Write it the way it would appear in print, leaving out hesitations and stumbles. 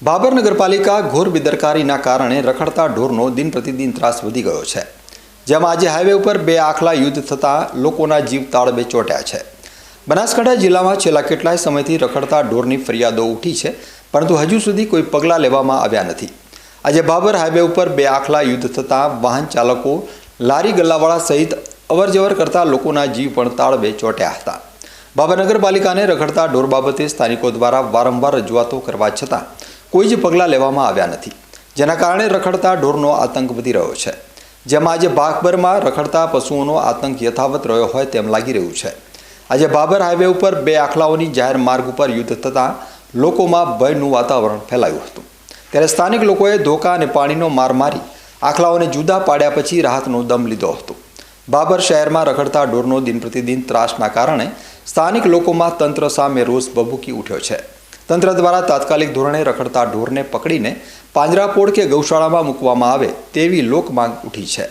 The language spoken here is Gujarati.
ભાભર નગરપાલિકા ઘોર બેદરકારીના કારણે રખડતા ઢોરનો દિન પ્રતિદિન ત્રાસ વધી ગયો છે. જેમાં આજે હાઈવે ઉપર બે આખલા યુદ્ધ થતાં લોકોના જીવ તાળવે ચોંટ્યા છે. બનાસકાંઠા જિલ્લામાં છેલ્લા કેટલાય સમયથી રખડતા ઢોરની ફરિયાદો ઉઠી છે, પરંતુ હજુ સુધી કોઈ પગલાં લેવામાં આવ્યા નથી. આજે ભાભર હાઈવે ઉપર બે આખલા યુદ્ધ થતાં વાહન ચાલકો, લારી ગલ્લાવાળા સહિત અવરજવર કરતા લોકોના જીવ પણ તાળવે ચોંટ્યા હતા. ભાભર નગરપાલિકાને રખડતા ઢોર બાબતે સ્થાનિકો દ્વારા વારંવાર રજૂઆતો કરવા છતાં કોઈ જ પગલાં લેવામાં આવ્યા નથી, જેના કારણે રખડતા ઢોરનો આતંક વધી રહ્યો છે. જેમાં આજે ભાભરમાં રખડતા પશુઓનો આતંક યથાવત રહ્યો હોય તેમ લાગી રહ્યું છે. આજે ભાભર હાઈવે ઉપર બે આખલાઓની જાહેર માર્ગ ઉપર યુદ્ધ થતાં લોકોમાં ભયનું વાતાવરણ ફેલાયું હતું. ત્યારે સ્થાનિક લોકોએ ધોકા અને પાણીનો માર મારી આખલાઓને જુદા પાડ્યા પછી રાહતનો દમ લીધો હતો. ભાભર શહેરમાં રખડતા ઢોરનો દિન પ્રતિદિન ત્રાસના કારણે સ્થાનિક લોકોમાં તંત્ર સામે રોષ ભભૂકી ઉઠ્યો છે. તંત્ર દ્વારા તાત્કાલિક ધોરણે રખડતા ઢોરને પકડીને પાંજરાપોળ કે ગૌશાળામાં મૂકવામાં આવે તેવી લોક માંગ ઉઠી છે.